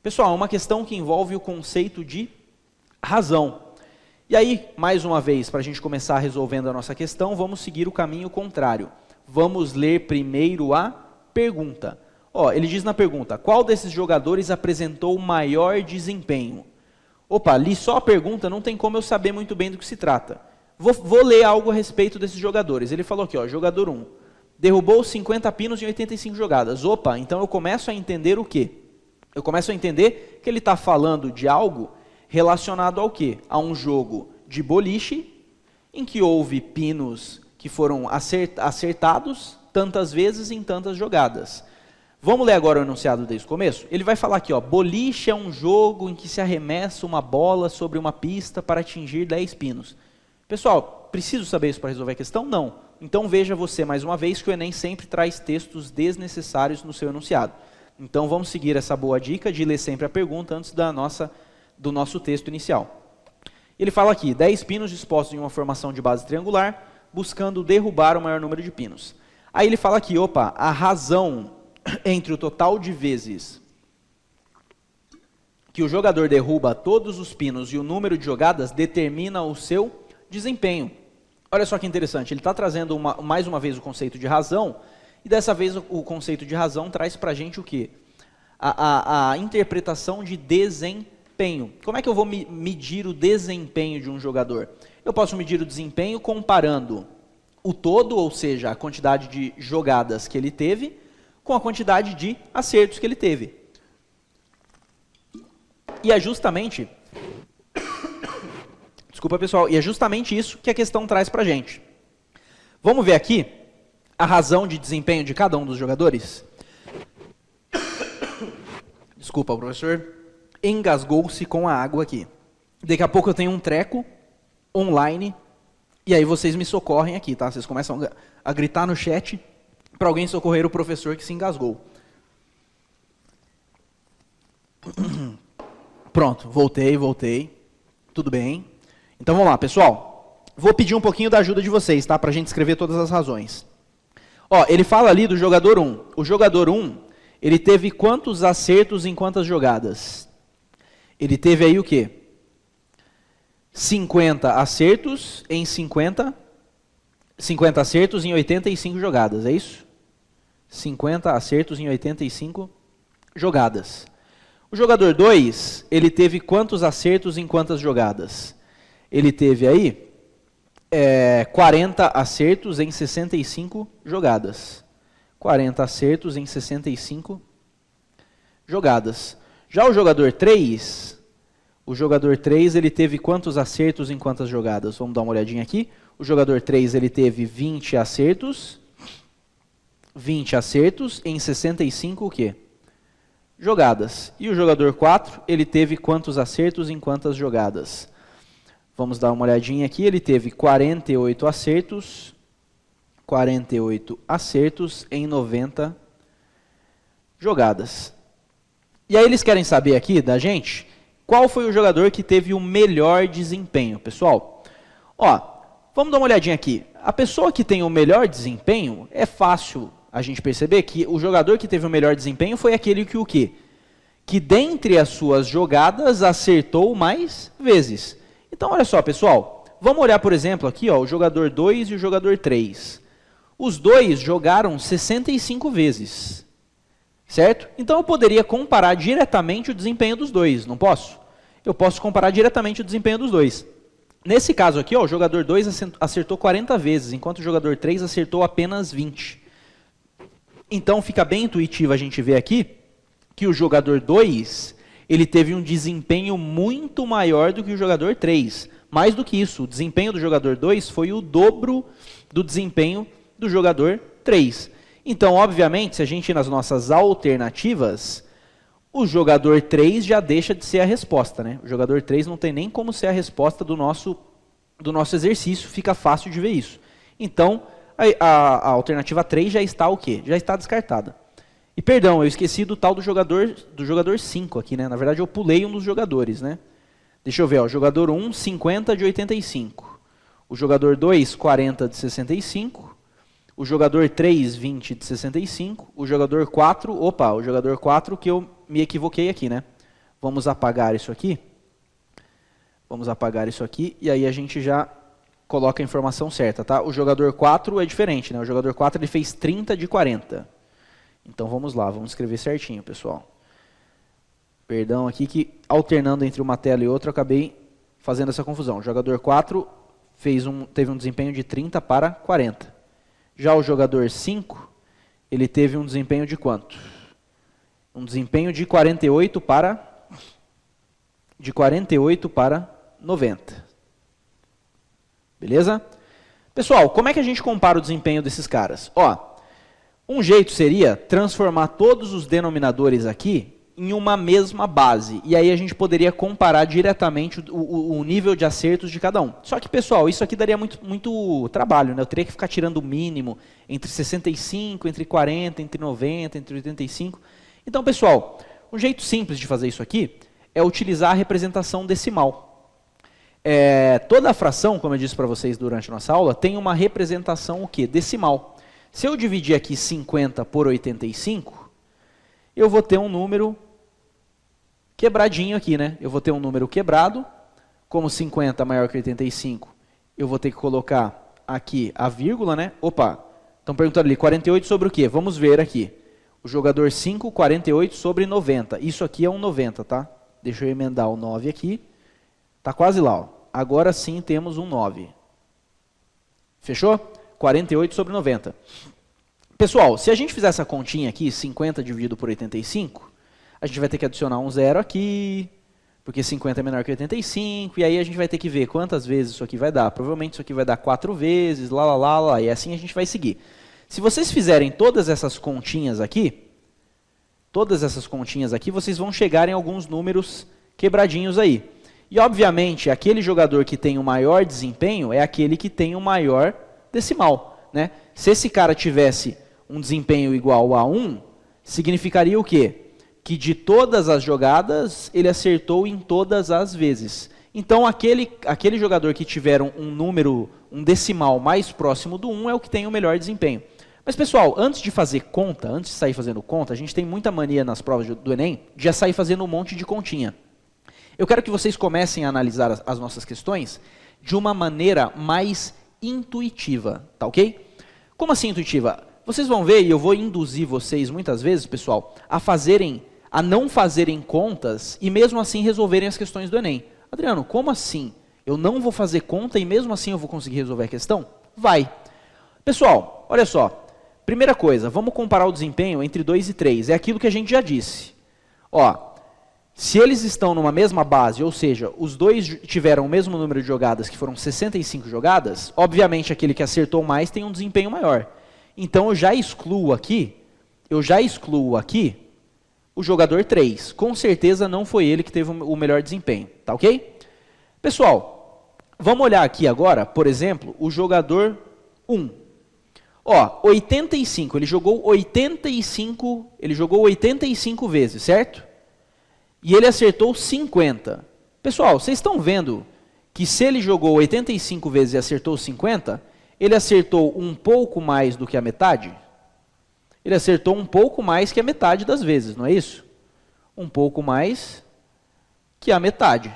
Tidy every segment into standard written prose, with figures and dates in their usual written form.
Pessoal, é uma questão que envolve o conceito de razão. E aí, mais uma vez, para a gente começar resolvendo a nossa questão, vamos seguir o caminho contrário. Vamos ler primeiro a pergunta. Ó, ele diz na pergunta, qual desses jogadores apresentou o maior desempenho? Opa, li só a pergunta, não tem como eu saber muito bem do que se trata. Vou ler algo a respeito desses jogadores. Ele falou aqui, ó, jogador 1, derrubou 50 pinos em 85 jogadas. Opa, então eu começo a entender o quê? Eu começo a entender que ele está falando de algo relacionado ao quê? A um jogo de boliche, em que houve pinos que foram acertados tantas vezes em tantas jogadas. Vamos ler agora o enunciado desde o começo? Ele vai falar aqui, ó, boliche é um jogo em que se arremessa uma bola sobre uma pista para atingir 10 pinos. Pessoal, preciso saber isso para resolver a questão? Não. Então veja você mais uma vez que o Enem sempre traz textos desnecessários no seu enunciado. Então vamos seguir essa boa dica de ler sempre a pergunta antes do nosso texto inicial. Ele fala aqui, 10 pinos dispostos em uma formação de base triangular, buscando derrubar o maior número de pinos. Aí ele fala aqui, opa, a razão entre o total de vezes que o jogador derruba todos os pinos e o número de jogadas determina o seu desempenho. Olha só que interessante, ele está trazendo mais uma vez o conceito de razão, e dessa vez o conceito de razão traz para a gente o quê? A interpretação de desempenho. Como é que eu vou medir o desempenho de um jogador? Eu posso medir o desempenho comparando o todo, ou seja, a quantidade de jogadas que ele teve, com a quantidade de acertos que ele teve. E é justamente... Desculpa, pessoal. E é justamente isso que a questão traz para a gente. Vamos ver aqui a razão de desempenho de cada um dos jogadores? Desculpa, o professor engasgou-se com a água aqui. Daqui a pouco eu tenho um treco online e aí vocês me socorrem aqui, tá? Vocês começam a gritar no chat para alguém socorrer o professor que se engasgou. Pronto, voltei. Tudo bem. Então vamos lá, pessoal. Vou pedir um pouquinho da ajuda de vocês, tá? Para a gente escrever todas as razões. Ó, ele fala ali do jogador 1. O jogador 1, ele teve quantos acertos em quantas jogadas? Ele teve aí o quê? 50 acertos em 50 acertos em 85 jogadas, é isso? 50 acertos em 85 jogadas. O jogador 2, ele teve quantos acertos em quantas jogadas? Ele teve aí 40 acertos em 65 jogadas. 40 acertos em 65 jogadas. Já o jogador 3, ele teve quantos acertos em quantas jogadas? Vamos dar uma olhadinha aqui. O jogador 3, ele teve 20 acertos em 65 o quê? Jogadas. E o jogador 4, ele teve quantos acertos em quantas jogadas? Vamos dar uma olhadinha aqui, ele teve 48 acertos em 90 jogadas. E aí eles querem saber aqui da gente, qual foi o jogador que teve o melhor desempenho, pessoal? Ó, vamos dar uma olhadinha aqui. A pessoa que tem o melhor desempenho, é fácil a gente perceber que o jogador que teve o melhor desempenho foi aquele que o quê? Que dentre as suas jogadas acertou mais vezes. Então, olha só, pessoal, vamos olhar, por exemplo, aqui, ó, o jogador 2 e o jogador 3. Os dois jogaram 65 vezes, certo? Então, eu poderia comparar diretamente o desempenho dos dois, não posso? Eu posso comparar diretamente o desempenho dos dois. Nesse caso aqui, ó, o jogador 2 acertou 40 vezes, enquanto o jogador 3 acertou apenas 20. Então, fica bem intuitivo a gente ver aqui que o jogador 2... ele teve um desempenho muito maior do que o jogador 3. Mais do que isso, o desempenho do jogador 2 foi o dobro do desempenho do jogador 3. Então, obviamente, se a gente ir nas nossas alternativas, o jogador 3 já deixa de ser a resposta, né? O jogador 3 não tem nem como ser a resposta do nosso exercício, fica fácil de ver isso. Então, a alternativa 3 já está o quê? Já está descartada. E perdão, eu esqueci do tal do jogador 5 aqui, né? Na verdade, eu pulei um dos jogadores, né? Deixa eu ver, ó, jogador 1, 50 de 85. O jogador 2, 40 de 65. O jogador 3, 20 de 65. O jogador 4, o jogador 4 que eu me equivoquei aqui, né? Vamos apagar isso aqui. Vamos apagar isso aqui e aí a gente já coloca a informação certa, tá? O jogador 4 é diferente, né? O jogador 4 ele fez 30 de 40. Então vamos lá, vamos escrever certinho, pessoal. Perdão aqui que alternando entre uma tela e outra eu acabei fazendo essa confusão. O jogador 4 teve um desempenho de 30 para 40. Já o jogador 5, ele teve um desempenho de quanto? Um desempenho de 48 para 90. Beleza? Pessoal, como é que a gente compara o desempenho desses caras? Ó, um jeito seria transformar todos os denominadores aqui em uma mesma base. E aí a gente poderia comparar diretamente o nível de acertos de cada um. Só que, pessoal, isso aqui daria muito trabalho, né? Eu teria que ficar tirando o mínimo entre 65, entre 40, entre 90, entre 85. Então, pessoal, um jeito simples de fazer isso aqui é utilizar a representação decimal. Toda a fração, como eu disse para vocês durante a nossa aula, tem uma representação o quê? Decimal. Se eu dividir aqui 50 por 85, eu vou ter um número quebradinho aqui, né? Eu vou ter um número quebrado, como 50 maior que 85, eu vou ter que colocar aqui a vírgula, né? Opa, estão perguntando ali, 48 sobre o quê? Vamos ver aqui. O jogador 5, 48 sobre 90. Isso aqui é um 90, tá? Deixa eu emendar o 9 aqui. Tá quase lá, ó. Agora sim temos um 9. Fechou? 48 sobre 90. Pessoal, se a gente fizer essa continha aqui, 50 dividido por 85, a gente vai ter que adicionar um 0 aqui, porque 50 é menor que 85, e aí a gente vai ter que ver quantas vezes isso aqui vai dar. Provavelmente isso aqui vai dar 4 vezes, lá, e assim a gente vai seguir. Se vocês fizerem todas essas continhas aqui, vocês vão chegar em alguns números quebradinhos aí. E, obviamente, aquele jogador que tem o maior desempenho é aquele que tem o maior decimal, né? Se esse cara tivesse um desempenho igual a 1, significaria o quê? Que de todas as jogadas, ele acertou em todas as vezes. Então, aquele jogador que tiver um decimal mais próximo do 1 é o que tem o melhor desempenho. Mas, pessoal, antes de fazer conta, antes de sair fazendo conta, a gente tem muita mania nas provas do Enem de já sair fazendo um monte de continha. Eu quero que vocês comecem a analisar as nossas questões de uma maneira mais intuitiva, tá ok? Como assim intuitiva? Vocês vão ver, e eu vou induzir vocês muitas vezes, pessoal, a não fazerem contas e mesmo assim resolverem as questões do Enem. Adriano, como assim? Eu não vou fazer conta e mesmo assim eu vou conseguir resolver a questão? Vai. Pessoal, olha só. Primeira coisa, vamos comparar o desempenho entre 2 e 3. É aquilo que a gente já disse. Ó, se eles estão numa mesma base, ou seja, os dois tiveram o mesmo número de jogadas, que foram 65 jogadas, obviamente aquele que acertou mais tem um desempenho maior. Então eu já excluo aqui o jogador 3. Com certeza não foi ele que teve o melhor desempenho, tá ok? Pessoal, vamos olhar aqui agora, por exemplo, o jogador 1. Ó, 85, ele jogou 85 vezes, certo? E ele acertou 50. Pessoal, vocês estão vendo que se ele jogou 85 vezes e acertou 50, ele acertou um pouco mais do que a metade? Ele acertou um pouco mais que a metade das vezes, não é isso? Um pouco mais que a metade.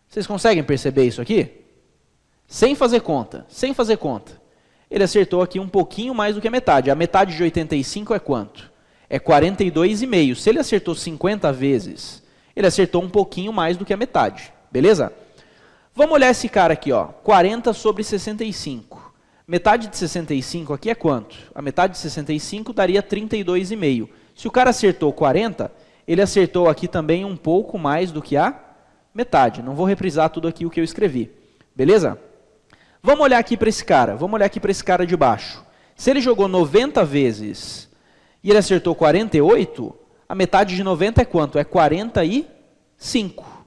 Vocês conseguem perceber isso aqui? Sem fazer conta. Ele acertou aqui um pouquinho mais do que a metade. A metade de 85 é quanto? É 42,5. Se ele acertou 50 vezes, ele acertou um pouquinho mais do que a metade. Beleza? Vamos olhar esse cara aqui, ó. 40 sobre 65. Metade de 65 aqui é quanto? A metade de 65 daria 32,5. Se o cara acertou 40, ele acertou aqui também um pouco mais do que a metade. Não vou reprisar tudo aqui o que eu escrevi. Beleza? Vamos olhar aqui para esse cara. Vamos olhar aqui para esse cara de baixo. Se ele jogou 90 vezes e ele acertou 48, a metade de 90 é quanto? É 45.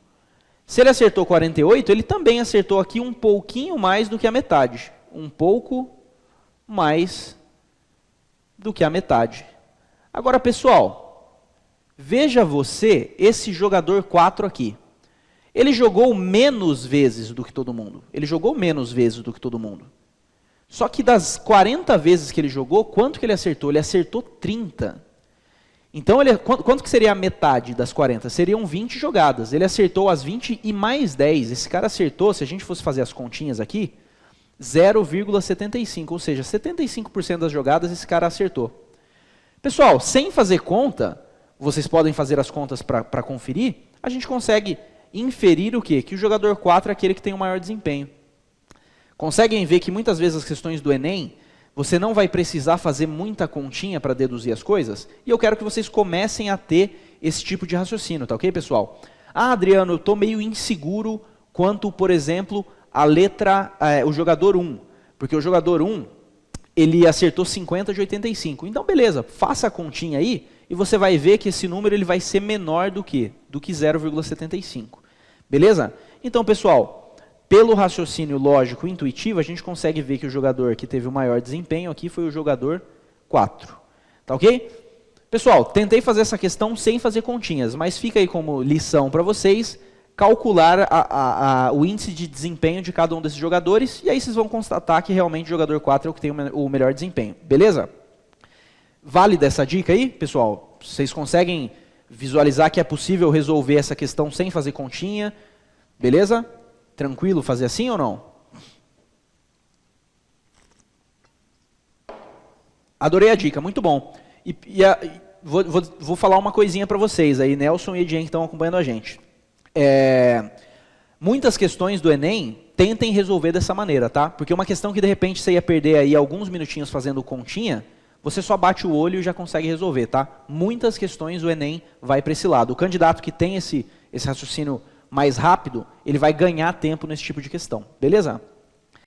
Se ele acertou 48, ele também acertou aqui um pouquinho mais do que a metade. Um pouco mais do que a metade. Agora, pessoal, veja você esse jogador 4 aqui. Ele jogou menos vezes do que todo mundo. Só que das 40 vezes que ele jogou, quanto que ele acertou? Ele acertou 30. Então, quanto que seria a metade das 40? Seriam 20 jogadas. Ele acertou as 20 e mais 10. Esse cara acertou, se a gente fosse fazer as continhas aqui, 0,75. Ou seja, 75% das jogadas esse cara acertou. Pessoal, sem fazer conta, vocês podem fazer as contas para conferir, a gente consegue inferir o quê? Que o jogador 4 é aquele que tem o maior desempenho. Conseguem ver que muitas vezes as questões do Enem, você não vai precisar fazer muita continha para deduzir as coisas? E eu quero que vocês comecem a ter esse tipo de raciocínio, tá ok, pessoal? Ah, Adriano, eu estou meio inseguro quanto, por exemplo, a letra, o jogador 1. Porque o jogador 1, ele acertou 50 de 85. Então, beleza, faça a continha aí e você vai ver que esse número ele vai ser menor do que 0,75. Beleza? Então, pessoal, pelo raciocínio lógico e intuitivo, a gente consegue ver que o jogador que teve o maior desempenho aqui foi o jogador 4. Tá ok? Pessoal, tentei fazer essa questão sem fazer continhas, mas fica aí como lição para vocês calcular o índice de desempenho de cada um desses jogadores, e aí vocês vão constatar que realmente o jogador 4 é o que tem o melhor desempenho. Beleza? Válida essa dica aí, pessoal? Vocês conseguem visualizar que é possível resolver essa questão sem fazer continha? Beleza? Tranquilo fazer assim ou não? Adorei a dica, muito bom. Vou falar uma coisinha para vocês aí, Nelson e Edien que estão acompanhando a gente. Muitas questões do Enem tentem resolver dessa maneira, tá? Porque uma questão que de repente você ia perder aí alguns minutinhos fazendo continha, você só bate o olho e já consegue resolver, tá? Muitas questões o Enem vai para esse lado. O candidato que tem esse raciocínio mais rápido, ele vai ganhar tempo nesse tipo de questão, beleza?